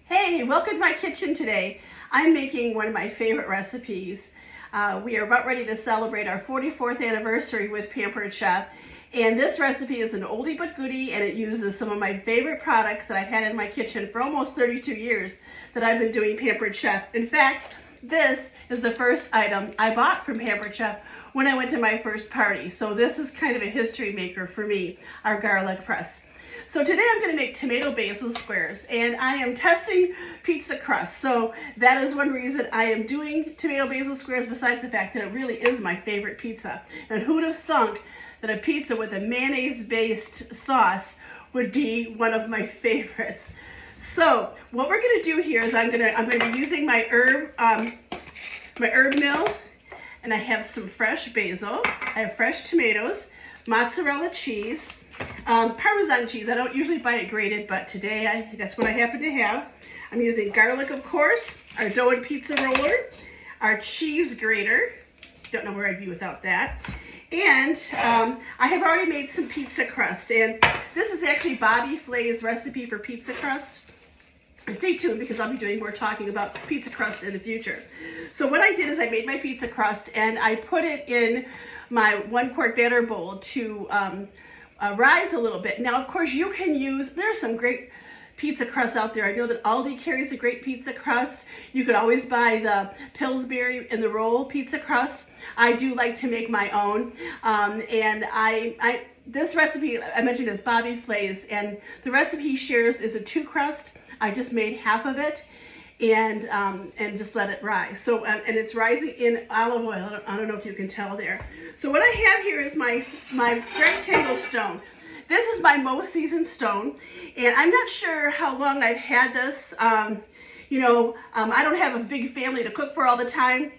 Hey, welcome to my kitchen today. I'm making one of my favorite recipes. We are about ready to celebrate our 44th anniversary with Pampered Chef. And this recipe is an oldie but goodie, and it uses some of my favorite products that I've had in my kitchen for almost 32 years that I've been doing Pampered Chef. In fact, this is the first item I bought from Pampered Chef when I went to my first party. So this is kind of a history maker for me, our garlic press. So today I'm going to make tomato basil squares, and I am testing pizza crust. So that is one reason I am doing tomato basil squares, besides the fact that it really is my favorite pizza. And who'd have thunk that a pizza with a mayonnaise-based sauce would be one of my favorites. So what we're going to do here is I'm going to be using my herb mill, and I have some fresh basil. I have fresh tomatoes, mozzarella cheese, Parmesan cheese. I don't usually buy it grated, but today that's what I happen to have. I'm using garlic, of course, our dough and pizza roller, our cheese grater. Don't know where I'd be without that. And I have already made some pizza crust, and this is actually Bobby Flay's recipe for pizza crust. Stay tuned because I'll be doing more talking about pizza crust in the future. So what I did is I made my pizza crust and I put it in my 1-quart batter bowl to rise a little bit. Now, of course, you can use, there's some great pizza crust out there. I know that Aldi carries a great pizza crust. You could always buy the Pillsbury in the roll pizza crust. I do like to make my own. This recipe I mentioned is Bobby Flay's, and the recipe he shares is a 2-crust. I just made half of it and just let it rise. So, and it's rising in olive oil. I don't know if you can tell there. So what I have here is my rectangle stone. This is my most seasoned stone, and I'm not sure how long I've had this. I don't have a big family to cook for all the time,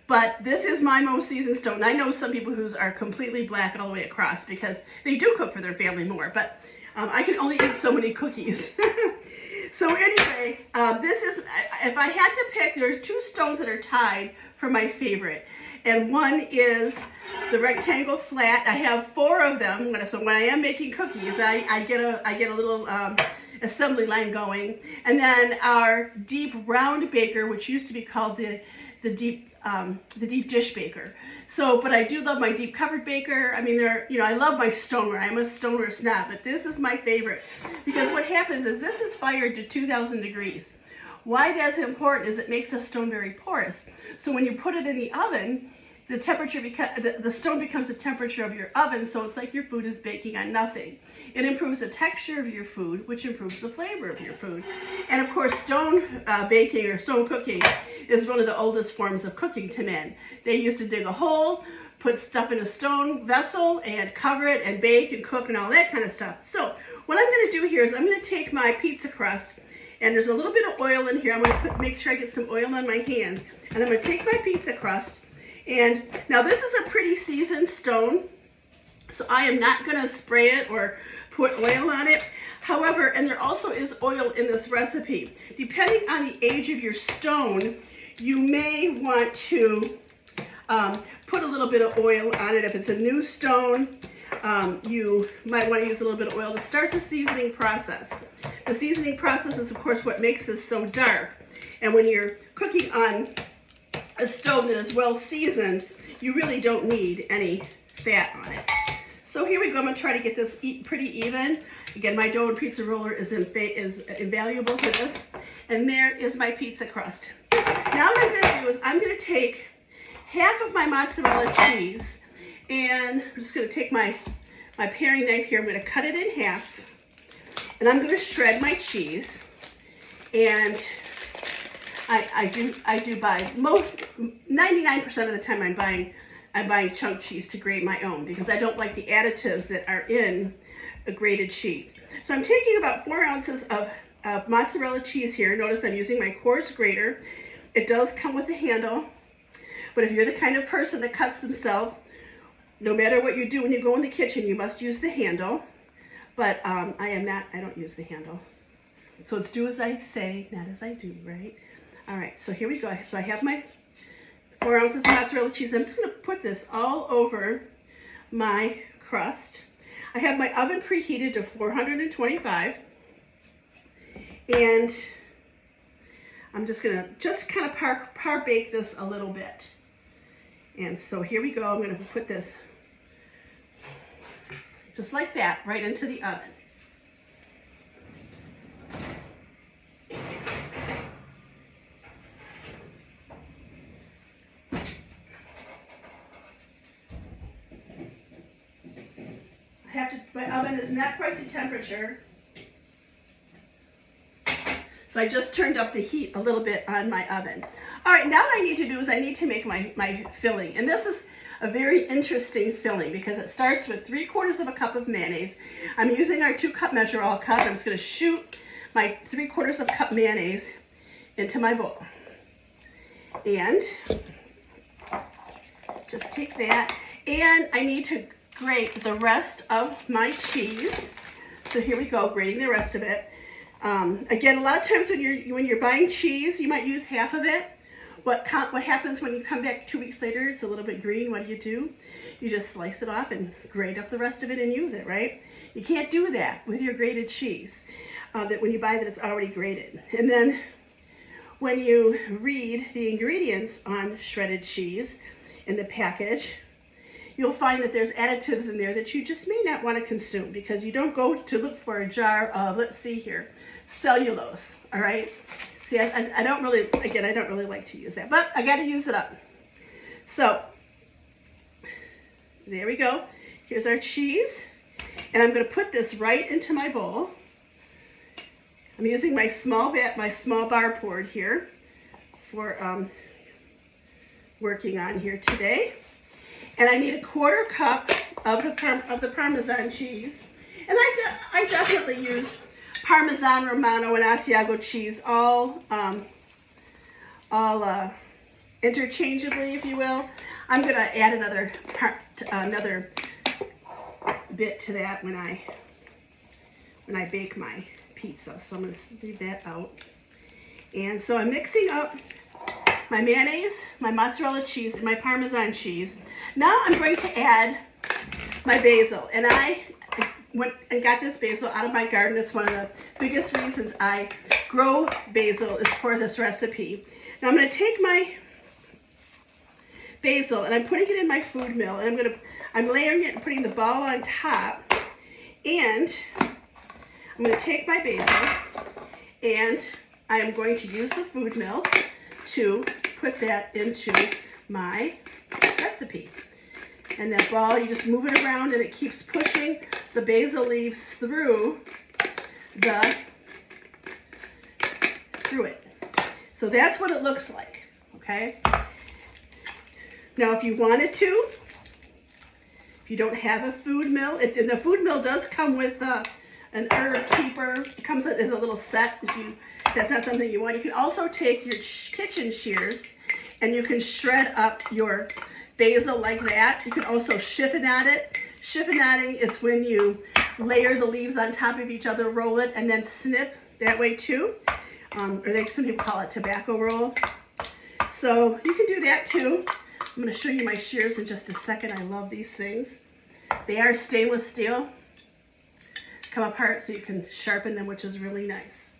but this is my most seasoned stone. I know some people who are completely black all the way across because they do cook for their family more, but I can only eat so many cookies. So anyway, this is, if I had to pick, there's 2 stones that are tied for my favorite. And one is the rectangle flat. I have 4 of them. So when I am making cookies, I get a little assembly line going. And then our deep round baker, which used to be called the deep dish baker. So, but I do love my deep covered baker. I mean, I love my stoneware. I'm a stoneware snob, but this is my favorite because what happens is this is fired to 2,000 degrees. Why that's important is it makes a stone very porous. So when you put it in the oven, the temperature the stone becomes the temperature of your oven, so it's like your food is baking on nothing. It improves the texture of your food, which improves the flavor of your food. And of course, stone baking or stone cooking is one of the oldest forms of cooking to men. They used to dig a hole, put stuff in a stone vessel and cover it and bake and cook and all that kind of stuff. So what I'm going to do here is I'm going to take my pizza crust, and there's a little bit of oil in here. I'm going to make sure I get some oil on my hands, and I'm going to take my pizza crust. And now this is a pretty seasoned stone, so I am not going to spray it or put oil on it. However, and there also is oil in this recipe. Depending on the age of your stone, you may want to put a little bit of oil on it. If it's a new stone, you might want to use a little bit of oil to start the seasoning process. The seasoning process is, of course, what makes this so dark. And when you're cooking on a stone that is well seasoned, you really don't need any fat on it. So here we go. I'm going to try to get this pretty even. Again, my dough and pizza roller is invaluable for this. And there is my pizza crust. Now what I'm going to do is I'm going to take half of my mozzarella cheese, and I'm just going to take my paring knife here. I'm going to cut it in half, and I'm going to shred my cheese. And I do buy 99% of the time I'm buying chunk cheese to grate my own because I don't like the additives that are in a grated cheese. So I'm taking about 4 ounces of mozzarella cheese here. Notice I'm using my coarse grater. It does come with a handle, but if you're the kind of person that cuts themselves, no matter what you do when you go in the kitchen, you must use the handle. But I am not. I don't use the handle. So it's do as I say, not as I do, right? All right, so here we go. So I have my 4 ounces of mozzarella cheese. I'm just going to put this all over my crust. I have my oven preheated to 425. And I'm just gonna kind of par bake this a little bit. And so here we go. I'm gonna put this just like that right into the oven. My oven is not quite to temperature. So I just turned up the heat a little bit on my oven. All right, now what I need to do is I need to make my filling. And this is a very interesting filling because it starts with 3/4 of a cup of mayonnaise. I'm using our 2-cup measure all cup. I'm just gonna shoot my 3/4 of a cup mayonnaise into my bowl. And just take that. And I need to grate the rest of my cheese. So here we go, grating the rest of it. Again, a lot of times when you're buying cheese, you might use half of it. What happens when you come back 2 weeks later, it's a little bit green, what do? You just slice it off and grate up the rest of it and use it, right? You can't do that with your grated cheese, that when you buy that it's already grated. And then when you read the ingredients on shredded cheese in the package, you'll find that there's additives in there that you just may not want to consume because you don't go to look for a jar of, let's see here, cellulose, all right? See, I don't really, again, I don't really like to use that, but I got to use it up. So there we go. Here's our cheese, and I'm going to put this right into my bowl. I'm using my small bar board here for working on here today. And I need a 1/4 cup of the Parmesan cheese. And I definitely use Parmesan, Romano, and Asiago cheese all interchangeably, if you will. I'm going to add another bit to that when I bake my pizza. So I'm going to leave that out. And so I'm mixing up my mayonnaise, my mozzarella cheese, and my Parmesan cheese. Now I'm going to add my basil. And I went and got this basil out of my garden. It's one of the biggest reasons I grow basil is for this recipe. Now I'm going to take my basil and I'm putting it in my food mill, and I'm layering it and putting the ball on top. And I'm going to take my basil and I am going to use the food mill to put that into my recipe. And that ball, you just move it around and it keeps pushing the basil leaves through it. So that's what it looks like, okay? Now if you wanted to, if you don't have a food mill, the food mill does come with an herb keeper. It comes as a little set. If that's not something you want, you can also take your kitchen shears and you can shred up your basil like that. You can also chiffonade it. Chiffonading is when you layer the leaves on top of each other, roll it, and then snip that way too. Or some people call it tobacco roll. So you can do that too. I'm going to show you my shears in just a second. I love these things. They are stainless steel. Come apart so you can sharpen them, which is really nice.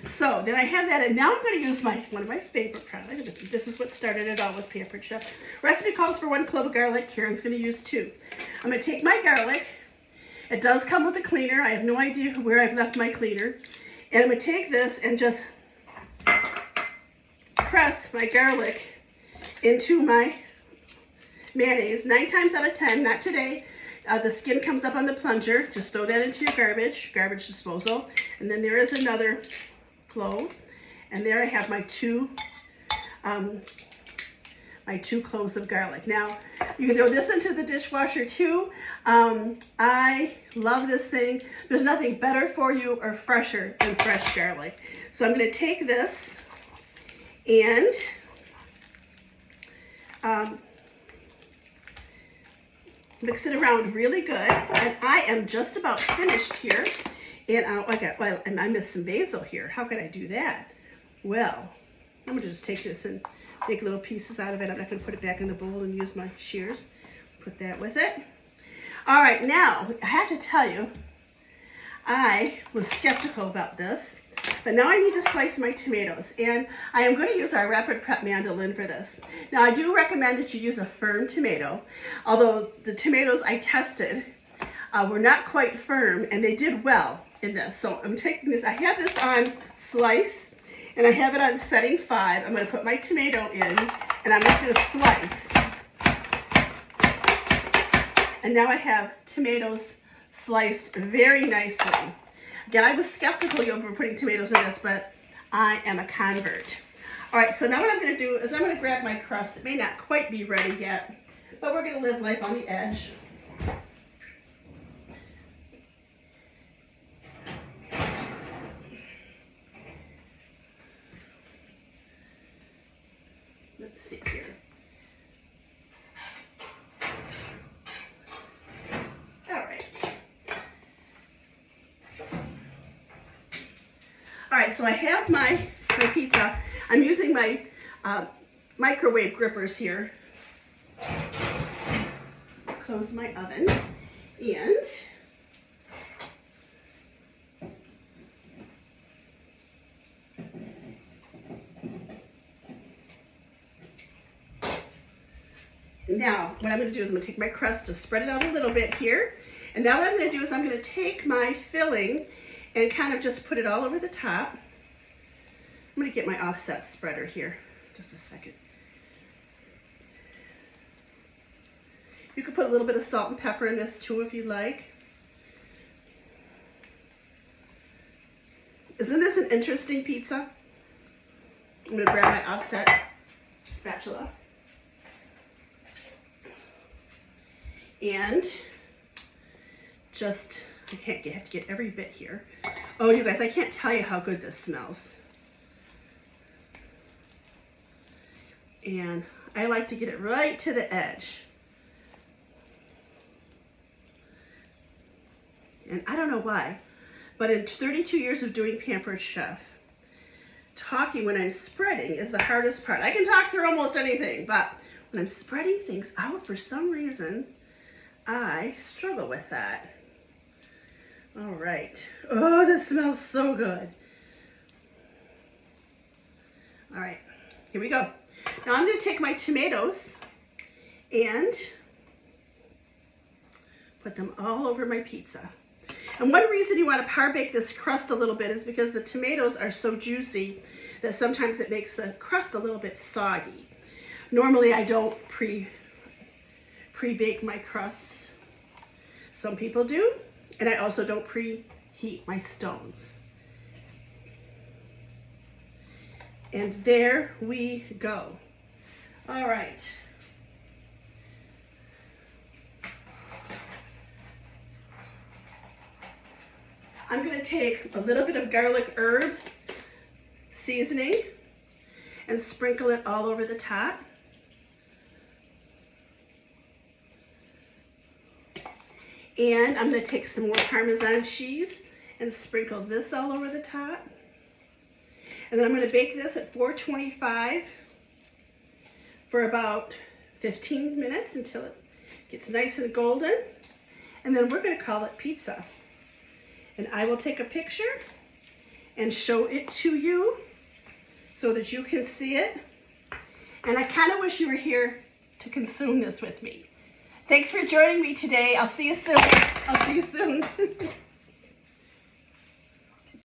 So then I have that, and now I'm going to use one of my favorite products. This is what started it all with Pampered Chef. Recipe calls for 1 clove of garlic. Karen's going to use 2. I'm going to take my garlic. It does come with a cleaner. I have no idea where I've left my cleaner. And I'm going to take this and just press my garlic into my mayonnaise. 9 times out of 10, not today. The skin comes up on the plunger. Just throw that into your garbage disposal. And then there is another clove. And there I have my 2 cloves of garlic. Now, you can throw this into the dishwasher too. I love this thing. There's nothing better for you or fresher than fresh garlic. So I'm going to take this and mix it around really good. And I am just about finished here. And I missed some basil here. How could I do that? Well, I'm going to just take this and make little pieces out of it. I'm not going to put it back in the bowl and use my shears. Put that with it. All right, now, I have to tell you, I was skeptical about this, But now I need to slice my tomatoes, and I am going to use our Rapid Prep mandolin for this. Now I do recommend that you use a firm tomato, although the tomatoes I tested were not quite firm, and they did well in this. So I'm taking this, I have this on slice, and I have it on setting 5. I'm going to put my tomato in, and I'm just going to slice. And now I have tomatoes sliced very nicely. Again, I was skeptical over putting tomatoes in this, but I am a convert. All right, so now what I'm going to do is I'm going to grab my crust. It may not quite be ready yet, but we're going to live life on the edge. Let's see here. All right. All right, so I have my pizza. I'm using my microwave grippers here. Close my oven, and now what I'm going to do is I'm going to take my crust, just spread it out a little bit here, and now what I'm going to do is I'm going to take my filling and kind of just put it all over the top. I'm going to get my offset spreader here. Just a second. You could put a little bit of salt and pepper in this too if you'd like. Isn't this an interesting pizza? I'm going to grab my offset spatula. And just, I have to get every bit here. Oh, you guys, I can't tell you how good this smells. And I like to get it right to the edge. And I don't know why, but in 32 years of doing Pampered Chef, talking when I'm spreading is the hardest part. I can talk through almost anything, but when I'm spreading things out for some reason, I struggle with that. All right. Oh, this smells so good. All right, here we go. Now I'm going to take my tomatoes and put them all over my pizza. And one reason you want to par bake this crust a little bit is because the tomatoes are so juicy that sometimes it makes the crust a little bit soggy. Normally I don't pre-bake my crusts. Some people do, and I also don't preheat my stones. And there we go. All right. I'm going to take a little bit of garlic herb seasoning and sprinkle it all over the top. And I'm going to take some more Parmesan cheese and sprinkle this all over the top. And then I'm going to bake this at 425 for about 15 minutes until it gets nice and golden. And then we're going to call it pizza. And I will take a picture and show it to you so that you can see it. And I kind of wish you were here to consume this with me. Thanks for joining me today. I'll see you soon.